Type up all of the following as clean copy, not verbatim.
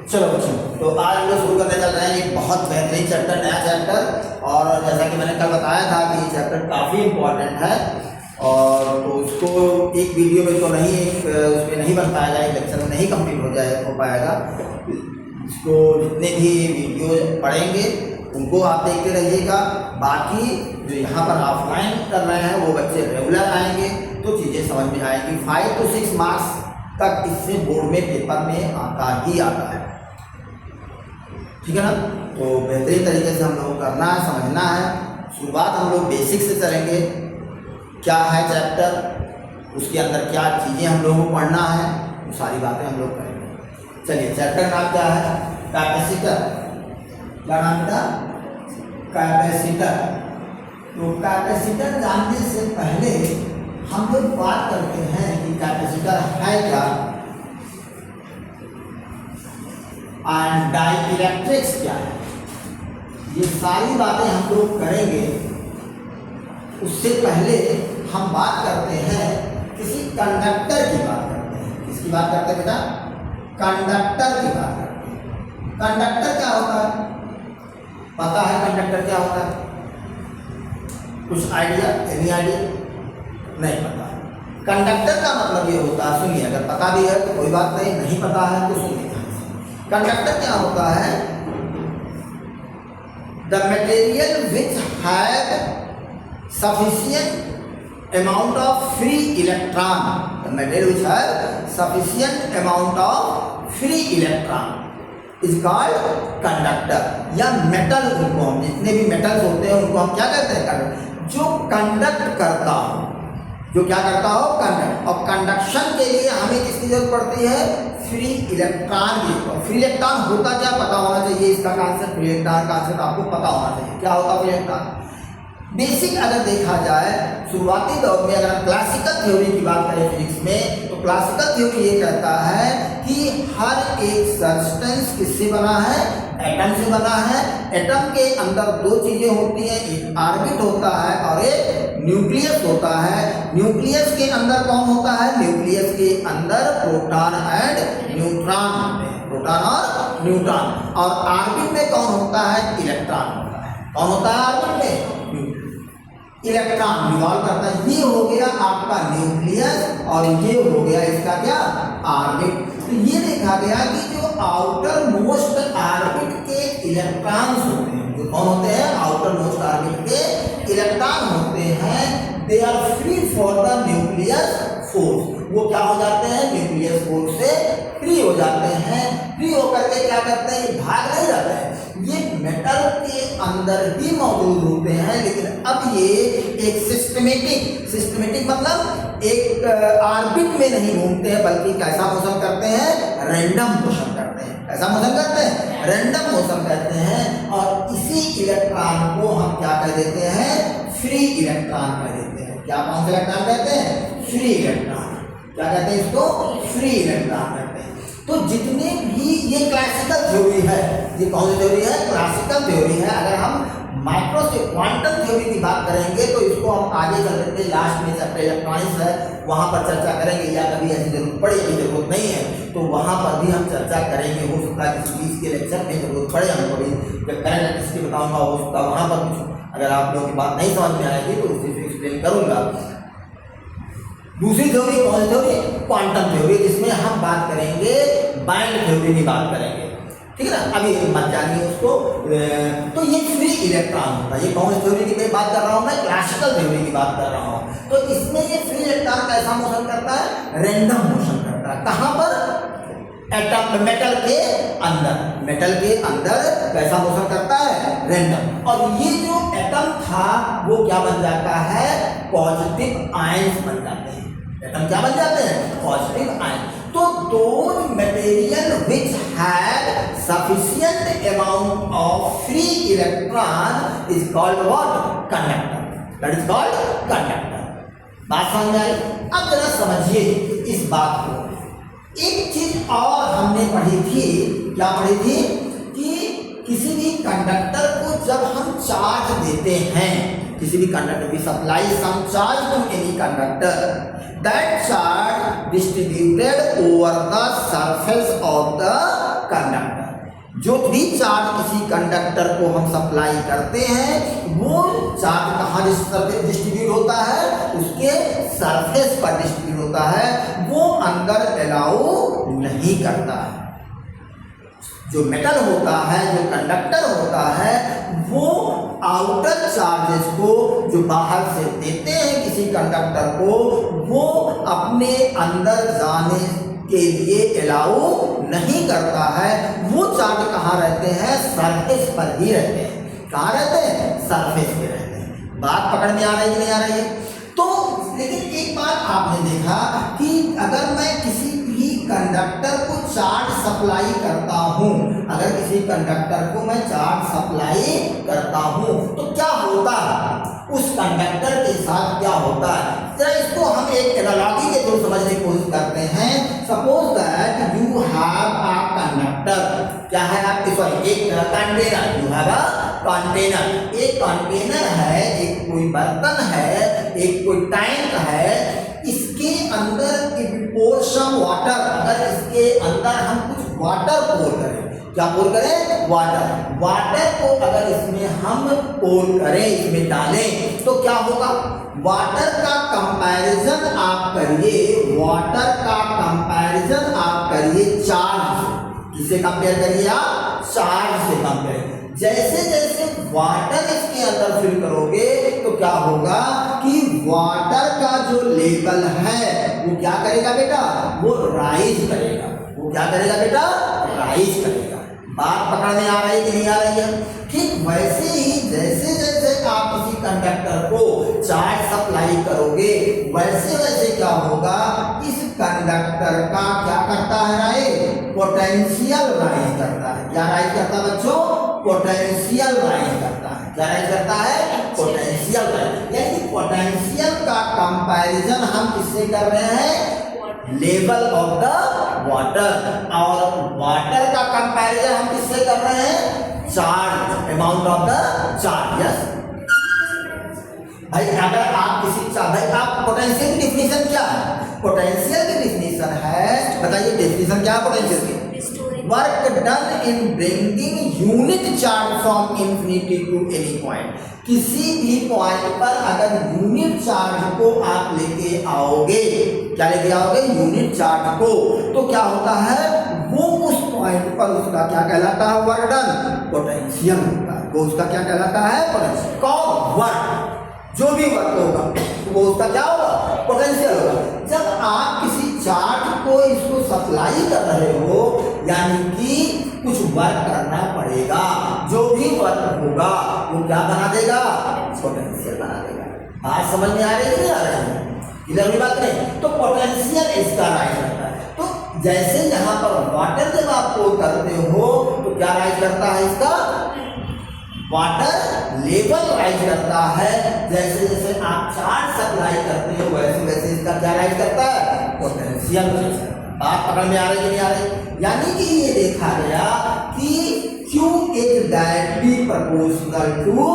चलो बच्चों, तो आज हम लोग शुरू करने चल रहे हैं एक बहुत बेहतरीन चैप्टर, नया चैप्टर। और जैसा कि मैंने कल बताया था कि ये चैप्टर काफ़ी इम्पोर्टेंट है और तो उसको एक वीडियो में तो नहीं, उसमें नहीं बन पाएगा, एक लेक्चर में नहीं कंप्लीट हो पाएगा। इसको जितने भी वीडियो पढ़ेंगे उनको आप देखते रहिएगा। बाकी जो यहाँ पर ऑफलाइन कर रहे हैं वो बच्चे रेगुलर आएंगे तो चीज़ें समझ में आएंगी। 5 to 6 मार्क्स तक इससे बोर्ड में पेपर में आता ही आता है, ठीक है ना। तो बेहतरीन तरीके से हम लोग करना है, समझना है। शुरुआत हम लोग बेसिक से करेंगे, क्या है चैप्टर, उसके अंदर क्या चीज़ें हम लोगों को पढ़ना है, वो सारी बातें हम लोग करेंगे। चलिए, चैप्टर का नाम क्या है? कैपेसिटर। क्या नाम था? कैपेसिटर। तो कैपेसिटर जानने से पहले हम लोग बात करते हैं कि कैपेसिटर है क्या एंड डाइइलेक्ट्रिक्स क्या है। ये सारी बातें हम लोग करेंगे। उससे पहले हम बात करते हैं किसी कंडक्टर की बात करते हैं। किसकी बात करते हैं बेटा? कंडक्टर की बात करते हैं। कंडक्टर क्या होता है? पता है कंडक्टर क्या होता है? कुछ आइडिया? Any idea? नहीं पता। कंडक्टर का मतलब ये होता है, सुनिए, अगर पता भी है तो कोई बात नहीं, नहीं पता है तो सुनिए। कंडक्टर क्या होता है? The material which have sufficient amount of free electron, the material which has sufficient amount of free electron is called conductor या metal। उनको हम जितने भी metals होते हैं उनको हम क्या कहते हैं? जो कंडक्ट करता हो, जो क्या करता हो? कंडक्ट। और कंडक्शन के लिए हमें किसकी जरूरत पड़ती है? फ्री इलेक्ट्रॉन की। फ्री इलेक्ट्रॉन होता क्या पता होना चाहिए, इसका कॉन्सेप्ट, फ्री इलेक्ट्रॉन कॉन्सेप्ट आपको पता होना चाहिए। क्या होता है फ्री इलेक्ट्रॉन? बेसिक अगर देखा जाए शुरुआती दौर में, अगर हम क्लासिकल थ्योरी की बात करें फिजिक्स में, तो क्लासिकल थ्योरी ये कहता है कि हर एक सब्सटेंस किससे बना है? एटम से बना है। एटम के अंदर दो चीजें होती हैं, एक ऑर्बिट होता है और एक न्यूक्लियस होता है। न्यूक्लियस के अंदर कौन होता है? न्यूक्लियस के अंदर प्रोटॉन एंड न्यूट्रॉन होते हैं, प्रोटॉन और न्यूट्रॉन। और ऑर्बिट में कौन होता है? इलेक्ट्रॉन होता है। कौन होता है ऑर्बिट में? इलेक्ट्रॉन रिवॉल्व करता है। ये हो गया आपका न्यूक्लियस और ये हो गया इसका क्या? ऑर्बिट। तो ये देखा गया कि जो आउटर मोस्ट ऑर्बिट के इलेक्ट्रॉन्स होते हैं, जो कौन होते हैं? आउटर मोस्ट ऑर्बिट के इलेक्ट्रॉन होते हैं, they are free for the nucleus force. वो क्या हो जाते हैं? न्यूक्लियस फोर्स से फ्री हो जाते हैं। फ्री होकर के क्या करते हैं? ये भाग नहीं जाते हैं, ये मेटल के अंदर ही मौजूद होते हैं। लेकिन अब ये एक सिस्टमेटिक मतलब एक ऑर्बिट में नहीं घूमते हैं, बल्कि कैसा मोशन करते हैं? रैंडम मोशन करते हैं। कैसा मोशन करते हैं? रैंडम मोशन करते हैं। और इसी इलेक्ट्रॉन को हम क्या कह देते हैं? फ्री इलेक्ट्रॉन कह देते हैं। क्या कौन से इलेक्ट्रॉन कहते हैं? Free electron. क्या कहते हैं इसको? फ्री इलेक्ट्रॉन कहते हैं। तो जितने भी ये क्लासिकल थ्योरी है, ये कौन सी थ्योरी है? क्लासिकल थ्योरी है। अगर हम माइक्रो से क्वांटम थ्योरी की बात करेंगे तो इसको हम आगे चल करके लास्ट में चैप्टर इलेक्ट्रॉनिक्स है वहाँ पर चर्चा करेंगे, या कभी ऐसी जरूरत पड़े, अभी जरूरत नहीं है तो वहाँ पर भी हम चर्चा करेंगे। हो सकता है किसी चीज़ के लेक्चर में जरूरत पड़े हमको भी, जब करंट इलेक्ट्रिसिटी बताऊँगा हो सकता है वहाँ पर कुछ अगर आप लोगों की बात नहीं समझ में आएगी तो उसी से एक्सप्लेन करूँगा। दूसरी थ्योरी कौन सी थ्योरी? क्वांटम थ्योरी, जिसमें हम बात करेंगे बैंड थ्योरी की बात करेंगे, ठीक है ना। अभी मत जानिए उसको। तो ये फ्री इलेक्ट्रॉन होता है। ये कौन सी थ्योरी की बात कर रहा हूँ मैं? क्लासिकल थ्योरी की बात कर रहा हूँ। तो इसमें ये फ्री इलेक्ट्रॉन कैसा मोशन करता है? रैंडम मोशन करता है। कहाँ पर? एटम, मेटल के अंदर। मेटल के अंदर कैसा मोशन करता है? रैंडम। और ये जो एटम था वो क्या बन जाता है? पॉजिटिव आयंस बन जाते हैं। एटम क्या बन जाते हैं? Positive ion. तो those material which have sufficient amount of free electron is called what? Conductor. That is called conductor. बात समझ में आई? अब जरा समझिए इस बात को। एक चीज और हमने पढ़ी थी, क्या पढ़ी थी? कि किसी भी कंडक्टर को जब हम चार्ज देते हैं, किसी भी कंडक्टर भी supply some charge to any conductor, that charge distributed over the surface of the conductor. जो भी चार्ज किसी कंडक्टर को हम सप्लाई करते हैं वो चार्ज कहाँ डिस्ट्रीब्यूट होता है, उसके सरफेस पर डिस्ट्रीब्यूट होता है, वो अंदर अलाउ नहीं करता है। जो मेटल होता है, जो कंडक्टर होता है, वो आउटर चार्जेस को जो बाहर से देते हैं किसी कंडक्टर को, वो अपने अंदर जाने के लिए अलाउ नहीं करता है। वो चार्ज कहाँ रहते हैं, सरफेस पर ही रहते हैं। कहाँ रहते हैं, सरफेस पे रहते हैं। बात पकड़ में आ रही है नहीं आ रही है? तो लेकिन एक बात आपने देखा कि अगर मैं किसी भी कंडक्टर को चार्ज सप्लाई करता हूं, अगर किसी कंडक्टर को मैं चार्ज सप्लाई करता हूं तो क्या होता है, उस कंडक्टर के साथ क्या होता है, जरा इसको हम एक एनालॉजी के थ्रू समझने की कोशिश करते हैं। Suppose that you have a conductor, क्या है आपके, सॉरी एक container, you have a container. एक कंटेनर है, एक कोई बर्तन है, एक कोई टैंक है, इसके अंदर इफ पोर सम वाटर, अगर इसके अंदर हम कुछ वाटर पोर करें, क्या पोर करें, वाटर, वाटर को अगर इसमें हम पोर करें, इसमें डालें तो क्या होगा, वाटर का कंपैरिजन आप करिए, वाटर का कंपैरिजन आप करिए चार्ज से। किससे कंपेयर करिए आप, चार्ज से कंपेयर। जैसे जैसे वाटर इसके अंदर फिल करोगे तो क्या होगा कि वाटर का जो लेवल है वो क्या करेगा बेटा, वो राइज करेगा। वो क्या करेगा बेटा, राइज करेगा। बात पकड़ में आ रही है कि नहीं आ रही है? ठीक वैसे ही जैसे जैसे आप किसी कंडक्टर को चार्ज सप्लाई करोगे वैसे वैसे क्या होगा, इस कंडक्टर का क्या करता है, राइज, पोटेंशियल राइज करता है। क्या राइज करता है बच्चों, पोटेंशियल राइज करता है। क्या राइज करता है, पोटेंशियल राइज। यानी पोटेंशियल का कंपैरिजन हम किससे कर रहे हैं, लेवल ऑफ द वाटर, और वाटर का कंपैरिजन हम किससे कर रहे हैं, charge, amount of the charge. Yes भाई, अगर आप किसी भाई आप पोटेंशियल की डिफिनीशन क्या है, पोटेंशियल की डिफिनीशन है, बताइए डिफिनीशन क्या है पोटेंशियल की, work done in bringing unit charge from infinity to any point. किसी भी पॉइंट पर अगर यूनिट चार्ज को आप लेके आओगे, क्या लेके आओगे, यूनिट चार्ज को, तो क्या होता है, वो उस पॉइंट पर उसका क्या कहलाता है, वर्क डन, पोटेंशियल होता है। वो उसका क्या कहलाता है, पोटेंशियल। कौन, वर्क, जो भी वर्क होगा वो उसका क्या होगा, पोटेंशियल होगा। जब आप किसी चार्ज को इसको सप्लाई कर रहे हो, यानी कि कुछ वर्क करना पड़ेगा, जो भी वर्क होगा वो क्या बना देगा, पोटेंशियल बना देगा। बात समझ में आ रही है नहीं आ रही है, इधर भी बात नहीं। तो पोटेंशियल इसका राइज करता है। तो जैसे यहाँ पर वाटर जब आप पोर करते हो तो क्या राइज करता है, इसका वाटर लेवल राइज करता है। जैसे जैसे आप चार्ज सप्लाई करते हो वैसे वैसे इसका क्या राइज करता है, पोटेंशियल राइज करता है। बात पकड़ में आ रही है नहीं आ रही? यानी कि ये देखा गया कि Q is directly proportional to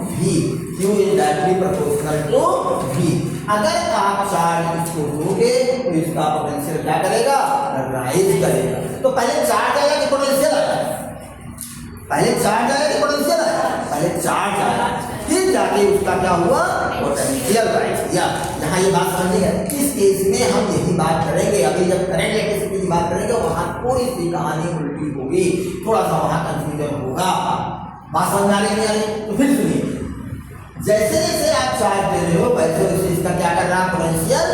V, Q is directly proportional to V। अगर आप चार्ज इसको दोगे तो इसका पोटेंशियल क्या करेगा, राइज करेगा। तो पहले चार्ज आएगा कि पोटेंशियल आएगा, पहले चार्ज आया कि पोटेंशियल आया, पहले चार्ज आया, फिर जाके उसका क्या हुआ, पोटेंशियल राइज किया। यहाँ ये बात समझिएगा। इस केस में हम यही बात करेंगे, अभी जब करंट इलेक्ट्रिसिटी की बात करेंगे वहां थोड़ी सी कहानी उल्टी होगी, थोड़ा सा वहां कंफ्यूजन होगा। बात समझ आ रही है? तो फिर सुनिए, जैसे जैसे आप चार्ज दे रहे हो वैसे वैसे इसका क्या कर रहा है, पोटेंशियल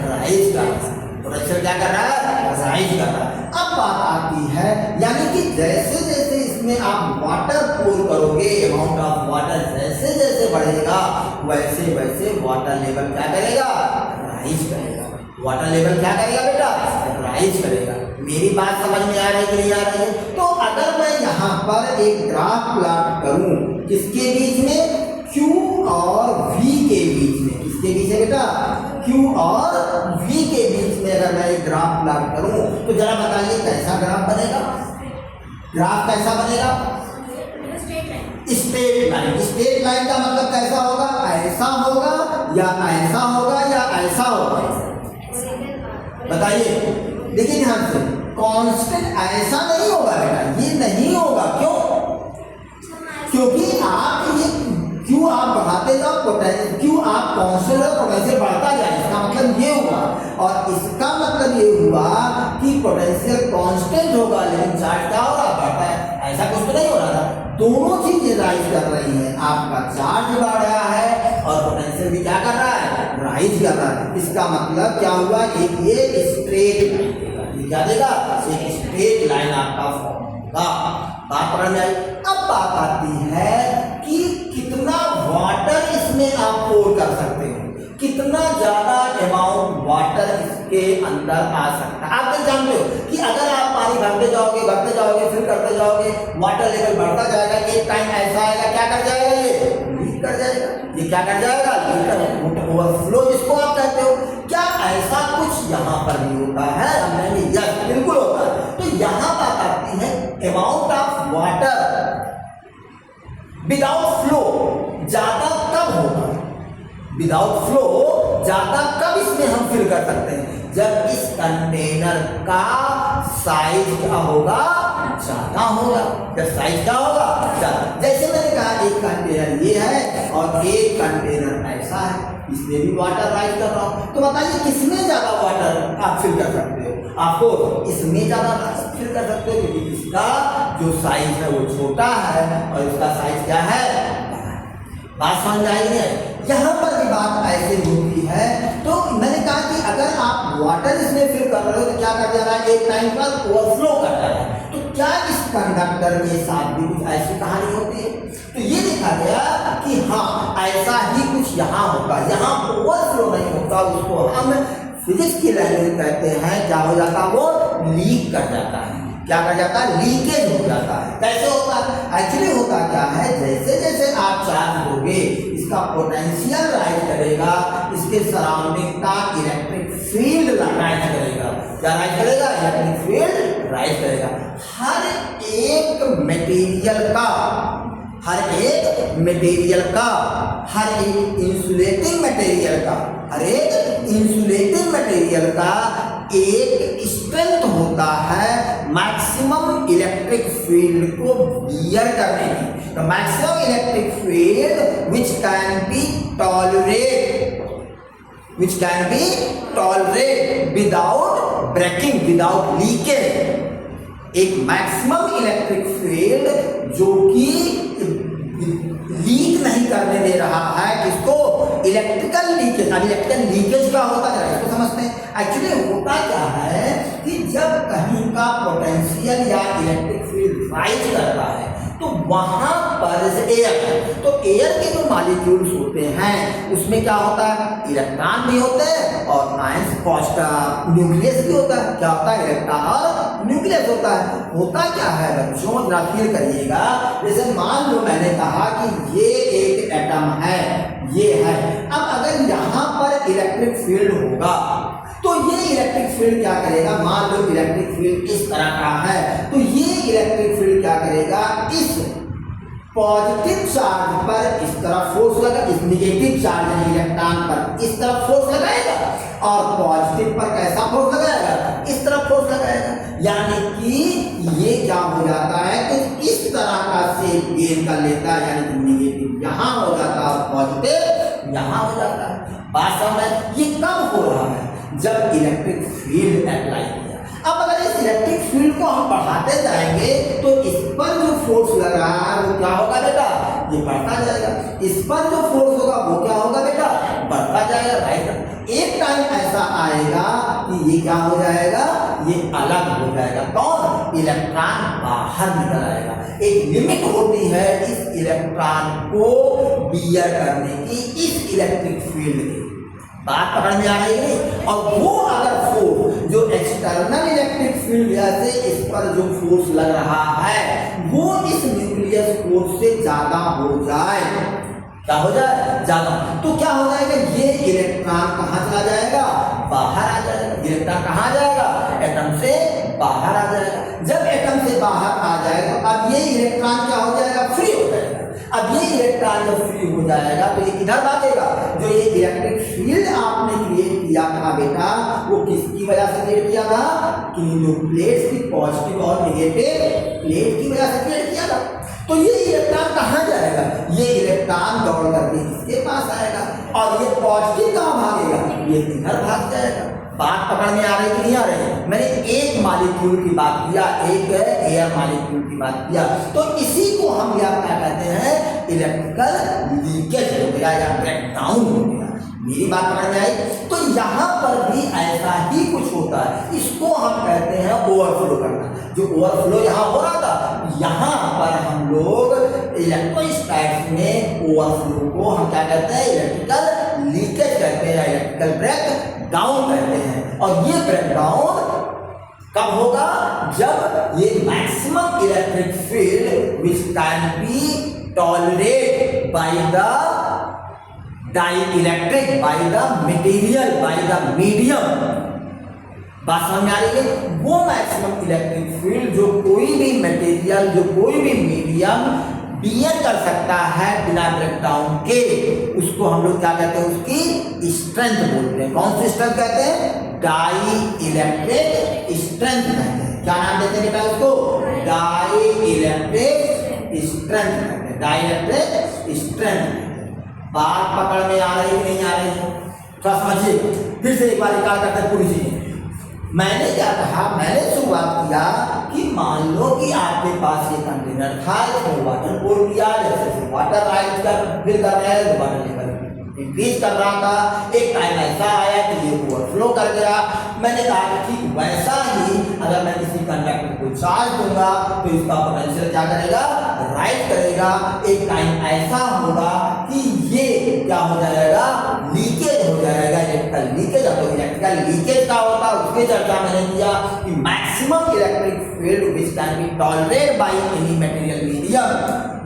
राइज कर रहा है। पोटेंशियल क्या कर रहा है, राइज कर रहा है। अब बात आती है, यानी कि जैसे जैसे इसमें आप वाटर पोर करोगे, अमाउंट ऑफ वाटर जैसे जैसे बढ़ेगा वैसे वैसे वाटर लेवल क्या करेगा, राइज करेगा। वाटर लेवल क्या करेगा बेटा, राइज करेगा। मेरी बात समझ में आ रही है कि नहीं आ रही है? तो अगर मैं यहाँ पर एक ग्राफ प्लॉट करूं, किसके बीच में, Q और V के बीच में, किसके बीच है बेटा, Q और V के बीच में अगर मैं एक ग्राफ प्लॉट करूं तो जरा बताइए कैसा ग्राफ बनेगा, ग्राफ कैसा बनेगा, स्ट्रेट लाइन। स्ट्रेट लाइन का मतलब कैसा होगा, ऐसा होगा या ऐसा होगा या ऐसा होगा, बताइए। देखिए ध्यान से, कांस्टेंट ऐसा नहीं होगा बेटा, ये नहीं होगा। क्यों? क्योंकि आप ये क्यों आप बढ़ाते जाओ पोटेंशियल, क्यों आप कांस्टेंट और पोटेंशियल बढ़ता जाए, इसका मतलब ये हुआ। और इसका मतलब ये हुआ कि पोटेंशियल कांस्टेंट होगा लेकिन चार्ज क्या हो रहा, बढ़ता है। ऐसा कुछ तो नहीं हो रहा था। दोनों चीजें राइज कर रही हैं, आपका चार्ज बढ़ रहा है और पोटेंशियल भी क्या कर रहा है, राइज कर रहा है। इसका मतलब क्या हुआ, एक ये स्ट्रेट लाइन देगा, ये क्या देगा, एक स्ट्रेट लाइन आपका फॉर्म होगा। बात पकड़ में आई। अब बात आती है कि कितना वाटर इसमें आप पोर कर सकते हो, कितना ज्यादा अमाउंट वाटर इसके अंदर आ सकता है। आप तो जानते हो कि अगर आप पानी भरते जाओगे फिर करते जाओगे, वाटर लेवल बढ़ता जाएगा, एक टाइम ऐसा आएगा क्या कर जाएगा, ये लीक कर जाएगा। ये क्या कर जाएगा, लीक कर, ओवरफ्लो जिसको आप कहते हो। क्या ऐसा कुछ यहाँ पर भी होता है? हमने यस बिल्कुल होता है। तो यहाँ बात आती है amount of water without flow ज्यादा कब होगा, विदाउट फ्लो ज्यादा कब इसमें हम फिल कर सकते हैं, जब इस कंटेनर का साइज क्या होगा, ज्यादा होगा। जब साइज क्या होगा, ज्यादा। जैसे मैंने कहा एक कंटेनर ये है और एक कंटेनर ऐसा है, इसमें भी वाटर राइज कर रहा हूं। तो बताइए किसमें ज्यादा वाटर आप फिल कर सकते हो? आपको इसमें ज्यादा फिल कर सकते हो क्योंकि इसका जो साइज है वो छोटा है और इसका साइज क्या है, बात समझ आएगी। यहाँ पर भी बात ऐसी होती है। तो मैंने कहा कि अगर आप वाटर इसमें फिल कर रहे हो तो क्या कर जा रहा है, एक टाइम पर ओवरफ्लो कर जा रहा है। तो क्या इस कंडक्टर के साथ भी कुछ ऐसी कहानी होती है? तो ये देखा गया कि हाँ ऐसा ही कुछ यहाँ होगा, यहाँ ओवरफ्लो नहीं होता, उसको हम फिजिक्स की लैंग्वेज कहते हैं क्या हो जाता है, वो लीक कर जाता है। क्या कर जाता है, लीकेज हो जाता है। कैसे होता है? एक्चुअली होता क्या है, जैसे जैसे आप चार्ज दोगे इसका पोटेंशियल राइज करेगा, इसके सराउंडिंग का इलेक्ट्रिक फील्ड राइज करेगा। क्या राइज करेगा, इलेक्ट्रिक फील्ड राइज करेगा। हर एक मटेरियल का, हर एक मटेरियल का, हर एक इंसुलेटिंग मटेरियल का, हर एक इंसुलेटिंग मटेरियल का एक स्ट्रेंथ होता है मैक्सिमम इलेक्ट्रिक फील्ड को बियर करने की। तो maximum electric field which can be tolerate without breaking, without leakage। एक मैक्सिमम इलेक्ट्रिक फील्ड जो कि लीक नहीं करने दे रहा है, किसको, इलेक्ट्रिकल लीकेज। अब इलेक्ट्रिकल लीकेज क्या होता है इसको समझते हैं। एक्चुअली होता क्या है कि जब कहीं का पोटेंशियल या इलेक्ट्रिक फील्ड राइज करता है तो वहां पर एयर है, तो एयर के जो मॉलिक्यूल्स होते हैं उसमें क्या होता है, इलेक्ट्रॉन भी होते हैं और आयंस न्यूक्लियस भी होता है। क्या होता है, इलेक्ट्रॉन और न्यूक्लियस होता है। होता क्या है बच्चों, जरा फील करिएगा। जैसे मान लो मैंने कहा कि ये एक एटम है, ये है। अब अगर यहाँ पर इलेक्ट्रिक फील्ड होगा तो ये इलेक्ट्रिक फील्ड क्या करेगा, मान लो इलेक्ट्रिक फील्ड इस तरह का है, तो ये इलेक्ट्रिक फील्ड क्या करेगा, इस पॉजिटिव चार्ज पर इस तरह फोर्स लगा, इस निगेटिव चार्ज इलेक्ट्रॉन पर इस तरह फोर्स लगाएगा और पॉजिटिव पर कैसा फोर्स लगाएगा, इस तरह फोर्स लगाएगा। यानी कि ये क्या हो जाता है कि इस तरह का शेप गेन कर लेता है, यानी कि निगेटिव यहाँ हो जाता है और पॉजिटिव यहाँ हो जाता है। बात समझ, ये कब हो रहा है, जब इलेक्ट्रिक फील्ड अप्लाई किया। अब अगर इस इलेक्ट्रिक फील्ड को हम बढ़ाते जाएंगे तो इस पर जो फोर्स लग रहा है वो क्या होगा बेटा, ये बढ़ता जाएगा। इस पर जो फोर्स होगा वो क्या होगा बेटा, बढ़ता जाएगा, राइट। एक टाइम ऐसा आएगा कि ये क्या हो जाएगा, ये अलग हो जाएगा। कौन, इलेक्ट्रॉन बाहर निकल आएगा। एक लिमिट होती है इस इलेक्ट्रॉन को बियर करने की, इस इलेक्ट्रिक फील्ड की। बात पकड़ में आ रही है। और वो अगर फोर्स जो एक्सटर्नल इलेक्ट्रिक फील्ड से इस पर जो फोर्स लग रहा है वो इस न्यूक्लियस फोर्स से ज्यादा हो जाए, क्या हो जाए, ज्यादा, तो क्या हो जाएगा, ये इलेक्ट्रॉन कहाँ चला जाएगा, बाहर आ जाएगा। इलेक्ट्रॉन कहाँ जाएगा, एटम से बाहर आ जाएगा। जब एटम से बाहर आ जाएगा अब ये इलेक्ट्रॉन क्या हो जाएगा, फ्री हो जाएगा। अब ये इलेक्ट्रॉन जब फ्री हो जाएगा तो ये किधर भागेगा? जो ये इलेक्ट्रिक फील्ड आपने क्रिएट किया था बेटा, वो किसकी वजह से क्रिएट किया था? कि जो प्लेट्स की पॉजिटिव और नेगेटिव प्लेट की वजह से क्रिएट किया था। तो ये इलेक्ट्रॉन कहाँ जाएगा? ये इलेक्ट्रॉन दौड़ करके इसके पास आएगा और ये पॉजिटिव कहाँ भागेगा? ये इधर भाग जाएगा। बात पकड़ में आ रही कि नहीं आ रही? मैंने एक मॉलिक्यूल की बात किया, एक एयर मॉलिक्यूल की बात किया, तो इसी को हम क्या कहते हैं? इलेक्ट्रिकल लीकेज हो गया या ब्रेकडाउन हो गया। मेरी बात पकड़ में आई? तो यहाँ पर भी ऐसा ही कुछ होता है, इसको हम कहते हैं ओवरफ्लो करना। जो ओवरफ्लो यहाँ हो रहा था, यहाँ पर हम लोग इलेक्ट्रोस्टैटिक्स में ओवरफ्लो को हम क्या कहते हैं? इलेक्ट्रिकल लीकेज कहते हैं, इलेक्ट्रिकल ब्रेक डाउन कहते हैं। और ये ब्रेकडाउन कब होगा? जब ये maximum electric field which can be tolerate by the dielectric, by the material, by the medium. बात समझ में आ रही है? वो मैक्सिमम इलेक्ट्रिक फील्ड जो कोई भी मटेरियल, जो कोई भी मीडियम बियर कर सकता है बिना ब्रेकडाउन के, उसको हम लोग क्या कहते हैं? उसकी स्ट्रेंथ बोलते हैं। कौन सी स्ट्रेंथ कहते हैं? डाई इलेक्ट्रिक स्ट्रेंथ कहते हैं। क्या नाम देते हैं बेटा उसको? डाई इलेक्ट्रिक स्ट्रेंथ कहते हैं, डाई इलेक्ट्रिक स्ट्रेंथ। बात पकड़ में आ रही नहीं आ रही? थोड़ा समझिए, फिर से एक बार रिकॉर्ड करते हैं पूरी चीजें। मैंने क्या कहा? मैंने शुरुआत किया कि मान लो कि आपके पास ये कंटेनर था, इसमें वाटर पोर किया, जैसे वाटर राइज कर फिल कर रहा है तो वाटर लेवल इंक्रीज कर रहा था। एक टाइम ऐसा आया कि ये ओवरफ्लो कर गया। मैंने कहा कि ठीक वैसा ही अगर मैं किसी कंडक्टर को चार्ज दूंगा तो इसका पोटेंशियल क्या करेगा? राइज करेगा। एक टाइम ऐसा होगा कि ये क्या हो जाएगा? लीकेज हो जाएगा, इलेक्ट्रिकल लीकेज। अब तो इलेक्ट्रिकल लीकेज का होता है उसकी चर्चा मैंने किया कि maximum electric field which can be tolerated by any material medium,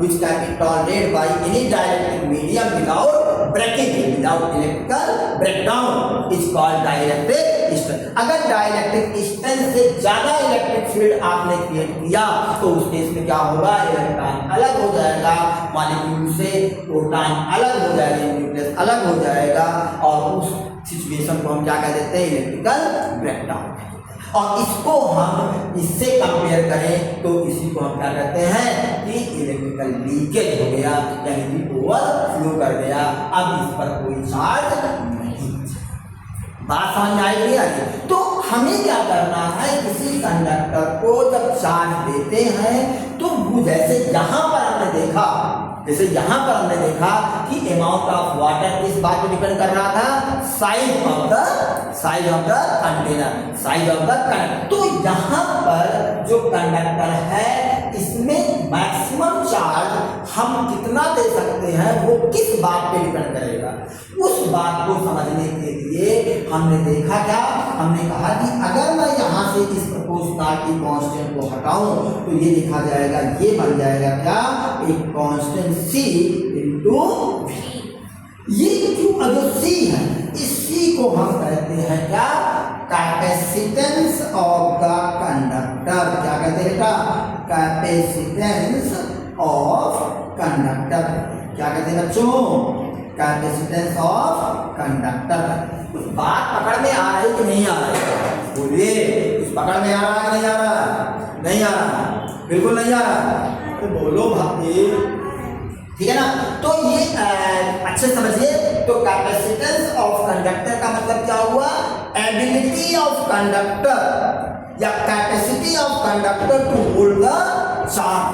which can be tolerated by any dielectric medium without breaking, without electrical breakdown, is called dielectric strength। अगर dielectric strength से ज्यादा इलेक्ट्रिक फील्ड आपने create किया तो उस case में क्या होगा? इलेक्ट्रॉन अलग हो जाएगा मॉलिक्यूल से, प्रोटॉन अलग हो जाएगा, न्यूक्लियस अलग हो जाएगा, और उस सिचुएशन को हम क्या कह देते हैं? Electrical breakdown. और इसको हम इससे कंपेयर करें तो इसी को हम क्या कहते हैं? कि इलेक्ट्रिकल लीकेज हो गया, यानी कि ओवरफ्लो कर गया। अब इस पर कोई चार्ज नहीं। बात समझ में आई? तो हमें क्या करना है? किसी कंडक्टर को जब चार्ज देते हैं तो वो जैसे यहाँ पर हमने देखा, जैसे यहाँ पर हमने देखा कि अमाउंट ऑफ वाटर किस बात पे डिपेंड कर रहा था? Size of the container, size of the conductor. तो यहाँ पर जो कंडक्टर है इसमें मैक्सिमम चार्ज हम कितना दे सकते हैं वो किस बात पे डिपेंड करेगा? उस बात को समझने के लिए हमने देखा क्या? हमने कहा कि अगर मैं यहाँ से इस प्रोपोर्शनलिटी कांस्टेंट को हटाऊं तो ये लिखा जाएगा, ये बन जाएगा क्या? एक कांस्टेंट C इंटू V। ये जो C है, इस C को हम कहते हैं क्या? Capacitance of the conductor. क्या कहते हैं बेटा? Capacitance of conductor. क्या कहते हैं बच्चों? Capacitance of conductor. कुछ बात पकड़ में आ रही कि नहीं आ रही? बोलिए, कुछ पकड़ में आ रहा है कि नहीं आ रहा? नहीं आ रहा, बिल्कुल नहीं आ रहा। तो बोलो भाई, ठीक है ना? तो ये अच्छे समझिए। तो कैपेसिटेंस ऑफ कंडक्टर का मतलब क्या हुआ? एबिलिटी ऑफ कंडक्टर या capacity of conductor to hold the charge,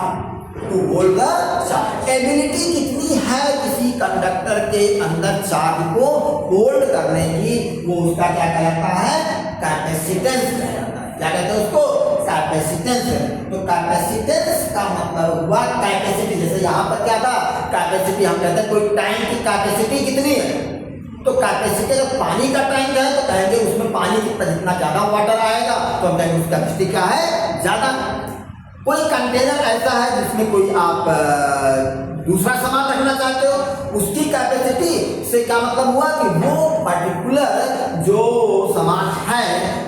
to hold the charge. Ability कितनी है किसी कंडक्टर के अंदर चार्ज को होल्ड करने की, वो उसका क्या कहलाता है? कैपेसिटेंस कहलाता है। क्या कहते हैं उसको? कैपेसिटेंस। तो कैपेसिटेंस का मतलब हुआ कैपेसिटी। जैसे यहाँ पर क्या था? कैपेसिटी हम कहते हैं कोई टैंक की कैपेसिटी कितनी है? तो कैपेसिटी अगर पानी का टैंक है तो कहेंगे उसमें पानी जितना ज्यादा वाटर आएगा तो हम कहेंगे उसकी कैपेसिटी क्या है? ज्यादा। कोई कंटेनर ऐसा है जिसमें कोई आप दूसरा सामान रखना चाहते हो, उसकी कैपेसिटी से क्या मतलब हुआ कि वो पर्टिकुलर जो सामान है,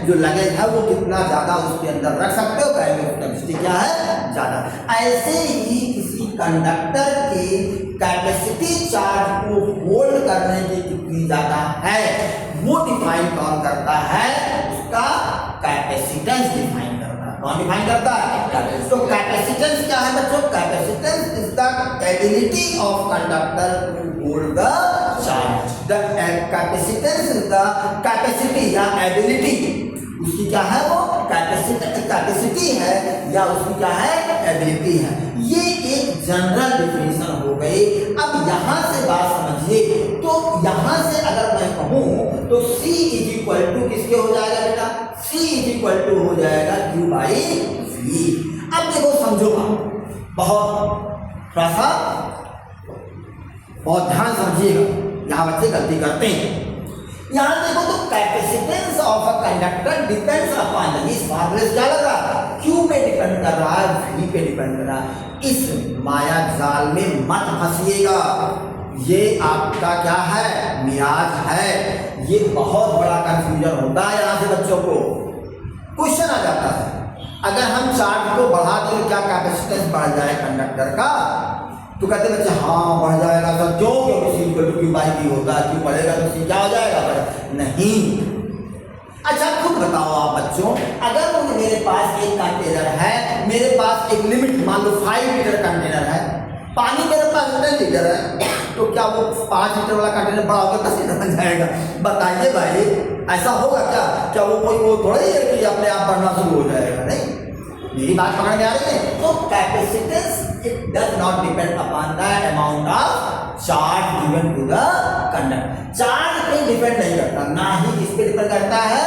जो लगेज है, वो कितना ज्यादा उसके अंदर रख सकते हो, कैपेसिटी क्या है, ज्यादा। ऐसे ही किसी कंडक्टर की कैपेसिटी चार्ज को होल्ड करने की कितनी ज्यादा है वो डिफाइन कौन करता है, उसका कैपेसिटेंस डिफाइन करता है। कौन डिफाइन करता है? तो कैपेसिटेंस क्या है बच्चों? Capacitance is the ability of conductor to hold the charge. The capacitance is the capacity या एबिलिटी, उसकी क्या है वो कैपेसिटी है या उसकी क्या है एबिलिटी है। ये एक जनरल डिफिनेशन हो गई। अब यहां से बात समझिए, तो यहां से अगर मैं कहूं तो C इज इक्वल टू किसके हो जाएगा बेटा? C इज इक्वल टू हो जाएगा Q बाई V। अब देखो समझो, बहुत थोड़ा सा बहुत ध्यान समझिएगा, यहां बच्चे गलती करते हैं। यहां देखो तो capacitance of a conductor depends upon, इस फॉर्मूले से क्या लग रहा है? Q पे डिपेंड कर रहा है, V पे डिपेंड कर रहा है। इस माया जाल में मत फंसिएगा, ये आपका क्या है, मिराज है। ये बहुत बड़ा कंफ्यूजन होता है यहाँ से बच्चों को। क्वेश्चन आ जाता है, अगर हम चार्ज को बढ़ा दें तो क्या कैपेसिटेंस बढ़ जाए कंडक्टर का? तो कहते बच्चे हाँ बढ़ जाएगा सर, क्यों? क्योंकि C equal to Q by V होगा, Q बढ़ेगा तो C क्या हो जाएगा? नहीं। अच्छा खुद बताओ आप बच्चों, अगर मेरे पास एक कंटेनर है, मेरे पास एक लिमिट मान लो 5 लीटर कंटेनर है, पानी मेरे पास 10 लीटर है, तो क्या वो 5 लीटर वाला कंटेनर बड़ा होकर 10 लीटर बन जाएगा? बताइए भाई, ऐसा होगा क्या? क्या वो कोई वो थोड़ा ही है कि अपने आप बढ़ना शुरू हो जाएगा? नहीं। मेरी बात समझ में आ रही है? तो capacitance it does not depend upon the amount of charge given to the conductor. Charge पे डिपेंड नहीं करता, ना ही किस पे डिपेंड करता है,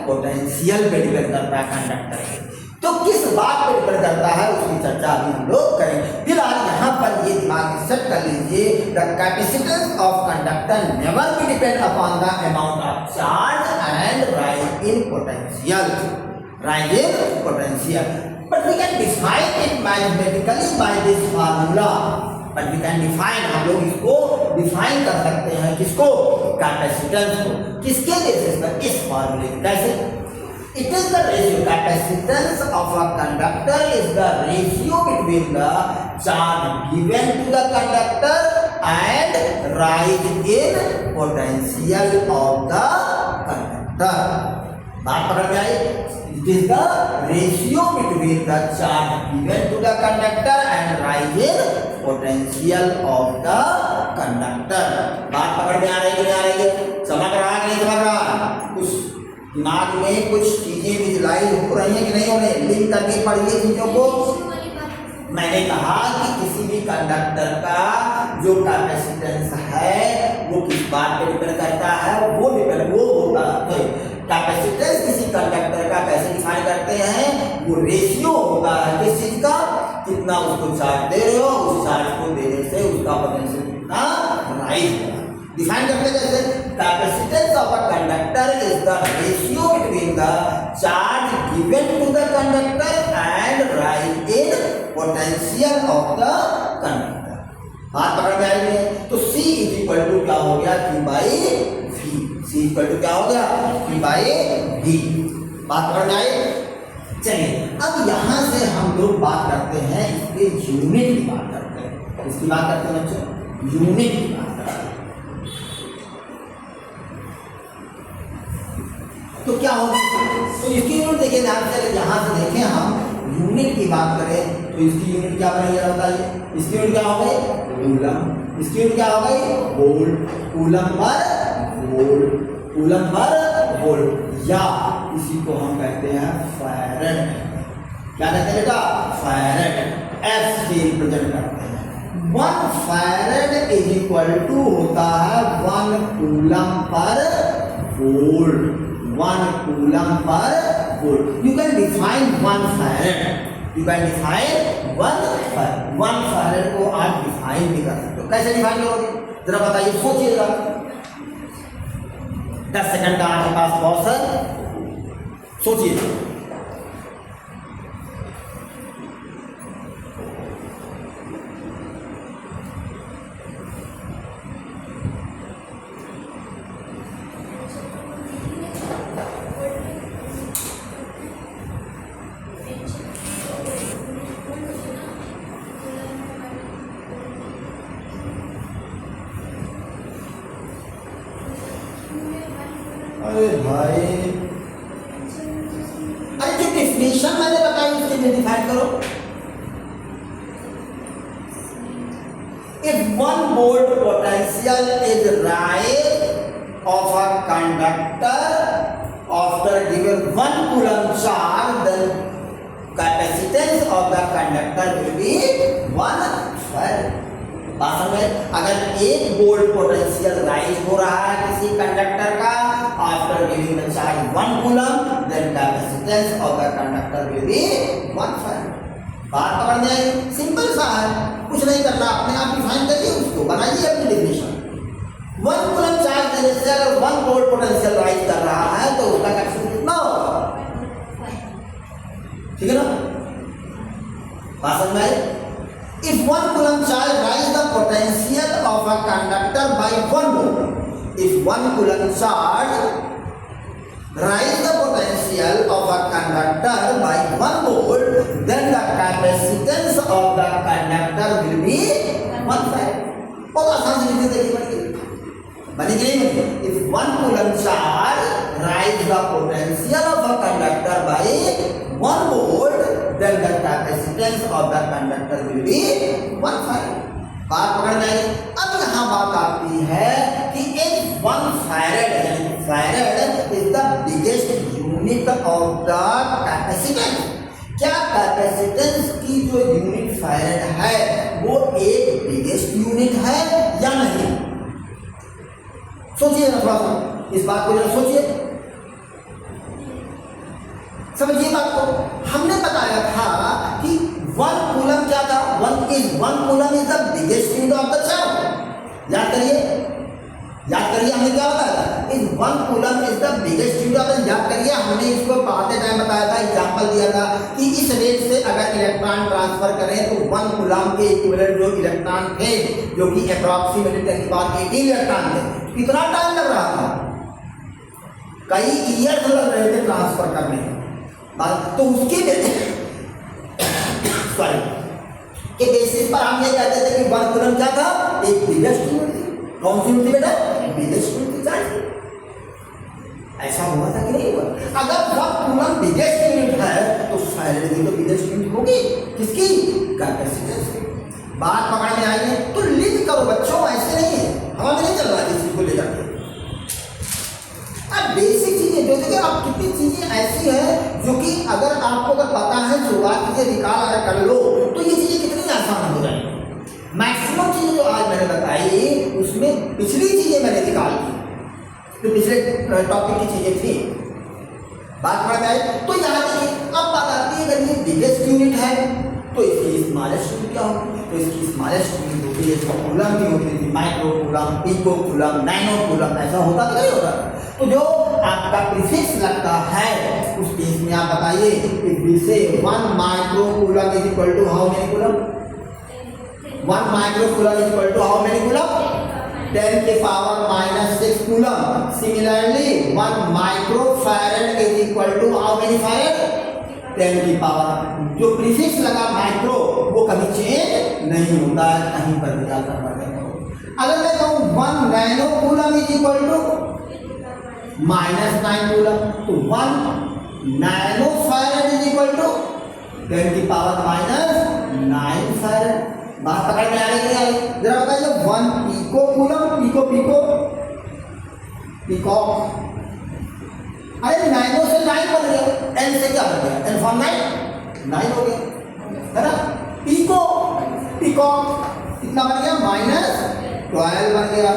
पोटेंशियल पे डिपेंड करता है कंडक्टर। तो किस बात पे डिपेंड करता है उसकी चर्चा अभी हम लोग करेंगे। फिलहाल यहाँ पर ये दिमाग में सेट कर लीजिए, the capacitance of conductor never be depend upon the amount of charge and rise in potential, rise in potential. But we can define it mathematically by this formula. But we can define, हम लोग इसको define कर सकते हैं, किसको? Capacitance को। किसके basis पर? इस फॉर्मूले। कैसे? It is the ratio, capacitance of a conductor is the ratio between the charge given to the conductor and rise in potential of the conductor. बात पकड़ में आई? It is the ratio between the charge given to the conductor and rise in potential of the conductor. बात पकड़ में आ रही है, नहीं आ रही है? समझ रहा है नहीं समझ रहा? कुछ दिमाग में कुछ चीजें विजुलाइज हो रही हैं कि नहीं हो रही? लिंक करके पढ़िए चीजों को। मैंने कहा कि किसी भी कंडक्टर का जो कैपेसिटेंस है वो किस बात पे डिपेंड करता है? वो होता है कैपेसिटेंस किसी कंडक्टर का कैसे डिफाइन करते हैं? वो रेशियो होता है किस चीज का? कितना उसको चार्ज दे रहे हो, उस चार्ज को देने से उसका पोटेंशियल कितना राइज होगा। डिफाइन करते हैं जैसे capacitance of a conductor is the ratio between the charge given to the conductor and rise in potential of the conductor. बात पकड़ में आई है? तो C इज इक्वल टू क्या हो गया? Q by V। C equal to क्या हो गया? Q by V। बात पकड़ में आई? चलिए अब यहां से हम लोग बात करते हैं इसके यूनिट की बात करते हैं। इसकी बात करते हैं बच्चों, यूनिट की बात करते हैं। तो क्या होगा? तो इसकी यूनिट देखिए ध्यान से, यहां से देखें हम यूनिट की बात करें तो इसकी यूनिट क्या बनेगी बताइए? इसकी यूनिट क्या हो गई? कूलम। इसकी यूनिट क्या हो गई? Volt. Coulomb per volt, coulomb per volt, या इसी को हम कहते हैं फैरेड। क्या कहते हैं बेटा? फैरेड। F से रिप्रेजेंट करते हैं। 1 फैरेड इज इक्वल टू होता है 1 coulomb per volt. 1 coulomb per volt. You can define 1 farad. You can define 1 farad. 1 farad को आप डिफाइन भी कर सकते हो। कैसे डिफाइन करोगे जरा बताइए, सोचिएगा। 10 सेकंड का आपके पास पॉज है, सोचिए। डिफिनेशन मैंने बताई उसके लिए डिफाइन करो। If 1 volt potential is rise of a conductor after given 1 coulomb charge, then capacitance of the conductor will be 1 farad। बात समझ, अगर 1 वोल्ट पोटेंशियल राइज हो रहा है किसी कंडक्टर का after giving the charge 1 coulomb, then capacitance of the conductor will be 1 farad। बात पकड़ में आई, सिंपल सा है, कुछ नहीं करना, अपने आप डिफाइन करिए उसको, बनाइए अपनी डेफिनेशन। 1 कूलम चार्ज देने से अगर 1 वोल्ट पोटेंशियल राइज कर रहा है तो उसका कैपेसिटेंस कितना होगा, ठीक है ना? बात समझ में आई? If 1 coulomb charge rise the potential of a conductor by 1 volt, if 1 coulomb charge rise the potential of a conductor by 1 volt, then the capacitance of the conductor will be 1 farad। बहुत आसान से लिख देखिए, बनी कि नहीं बनी? If 1 coulomb charge rise the potential of a conductor by 1 volt, then the capacitance of the conductor will be 1 farad। बात पकड़ में आई। अब यहाँ बात आती है कि एक 1 farad यानी farad is the biggest unit of the capacitance। क्या कैपेसिटेंस की जो यूनिट farad है वो एक बिगेस्ट यूनिट है या नहीं? सोचिए ना थोड़ा सा, इस बात को जरा सोचिए, समझिए बात को। हमने बताया था कि 1 कूलम क्या था, 1 coulomb is the biggest unit of the charge. याद करिए हमने क्या बताया था, इस 1 coulomb is the biggest unit of the. याद करिए हमने इसको पढ़ाते टाइम बताया था, एग्जांपल दिया था कि इस रेट से अगर इलेक्ट्रॉन ट्रांसफर करें तो 1 कूलम के इक्विवेलेंट जो इलेक्ट्रॉन थे, जो कि अप्रॉक्सीमेटली 10⁻18 इलेक्ट्रॉन थे, कितना टाइम लग रहा था, कई ईयर्स लग रहे थे ट्रांसफर करने में। तो उसके के बेसिस पर हम ये कहते थे कि 1 कूलम क्या था, एक बिगेस्ट यूनिट थी। कौन सी यूनिट बेटा? Biggest unit charge. ऐसा हुआ था कि नहीं हुआ? अगर 1 कूलम बिगेस्ट यूनिट है तो फैराड भी तो बिगेस्ट यूनिट होगी, किसकी? कैपेसिटेंस की। बात पकड़ में आई है तो लिंक करो बच्चों, ऐसे नहीं है, हवा में नहीं चल रहा है किसी को ले जाके। अब बेसिक चीजें जो देखिए, आप कितनी चीजें ऐसी है जो कि अगर आपको अगर पता है, शुरुआत कीजिए, रिकॉल अगर कर लो तो ये चीजें कितनी आसान हो जाएंगी। मैक्सिमम चीजें जो आज मैंने बताई उसमें पिछली चीजें मैंने निकाल दी, तो पिछले टॉपिक की चीजें थी। बात पड़ जाए तो यहाँ देखिए, अब बात आती है अगर ये बिगेस्ट यूनिट है तो इसकी स्मॉलेस्ट यूनिट क्या होगी? तो इसकी स्मॉलेस्ट यूनिट होती है, इसका कूलम की होती थी, micro coulomb, pico coulomb, nano coulomb, ऐसा होता तो नहीं होता। तो जो आपका प्रीफिक्स लगता है उस केस में आप बताइए, if we say 1 micro coulomb is equal to how many coulomb? 1 micro coulomb is equal to how many coulomb? 10⁻⁻6 coulomb. Similarly 1 micro farad is equal to how many farad? 10 की power. जो prefix लगा micro वो कभी change नहीं होता है, कहीं पर भी जाकर पढ़ते हो। अगर मैं कहूँ 1 nano coulomb is equal to -9 coulomb, तो 1 nano farad is equal to 10 की पावर -9 फैराड। बात पकड़ में आ रही है? जरा बताइए, 1 पिको कूलम, पिकॉक, अरे नैनो से 9 बन गया, एन से क्या बन गया? एन फॉर 9 हो गया, है ना? पिकॉक कितना बन गया? -12 बन गया।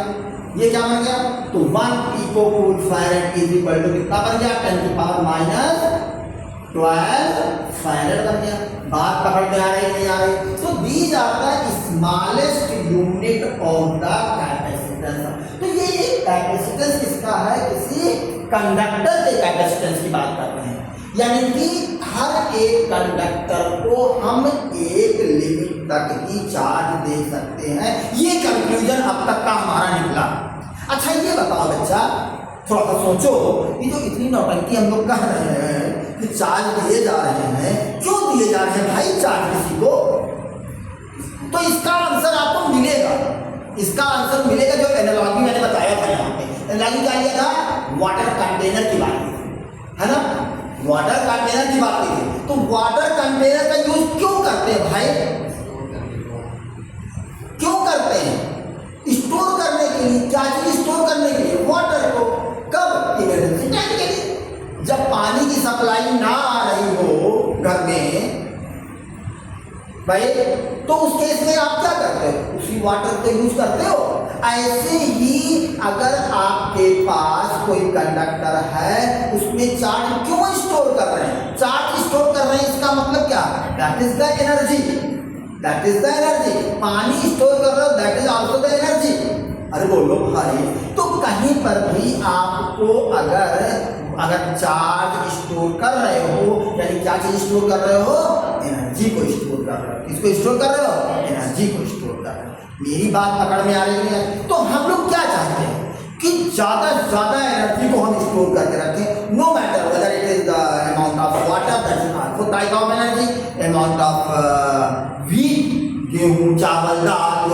ये क्या बन गया? तो 1 pico cool farad is equal to कितना बन गया? 10 की पावर -12 फैराड बन गया। बात पकड़ में आ रही नहीं आ रही? तो these are the smallest unit of the capacitance. तो ये कैपेसिटेंस किसका है? किसी कंडक्टर के कैपेसिटेंस की बात कर रहे हैं, यानी कि हर एक कंडक्टर को हम एक लिमिट तक ही चार्ज दे सकते हैं। ये कंक्लूजन अब तक का हमारा निकला। अच्छा ये बताओ बच्चा, थोड़ा सा सोचो, ये जो इतनी नौटंकी हम लोग कह रहे हैं कि चार्ज दिए जा रहे हैं, क्यों दिए जा रहे हैं भाई चार्ज किसी को? तो इसका आंसर आपको मिलेगा, इसका आंसर मिलेगा जो एनालॉजी मैंने बताया था। यहाँ पे एनालॉजी क्या लिया था? वाटर कंटेनर की बात की, है ना? वाटर कंटेनर की बात की थी। तो वाटर कंटेनर का यूज क्यों करते हैं भाई? क्यों करते हैं? स्टोर करने के लिए। क्या चीज स्टोर करने के लिए? वाटर को। कब? इमरजेंसी टाइम के लिए। जब पानी की सप्लाई ना आ रही हो घर में भाई, तो उस केस में आप क्या करते हो? उसी वाटर को यूज करते हो। ऐसे ही अगर आपके पास कोई कंडक्टर है, उसमें चार्ज क्यों स्टोर कर रहे हैं? चार्ज स्टोर कर रहे हैं, इसका मतलब क्या? That is the energy. That is the energy. पानी स्टोर कर रहे हो, that is also the energy. अरे बोलो भाई, तो कहीं पर भी आपको अगर चार्ज स्टोर कर रहे हो, यानी क्या चीज स्टोर कर रहे हो? एनर्जी को स्टोर कर रहे हो। किसको स्टोर कर रहे हो? एनर्जी को स्टोर कर रहे हो। मेरी बात पकड़ में आ रही है? तो हम लोग क्या चाहते हैं कि ज्यादा से ज्यादा एनर्जी को हम स्टोर करके रखें, no matter whether it is the amount of water, that is also type of energy, amount of wheat, गेहूं, चावल, दाल,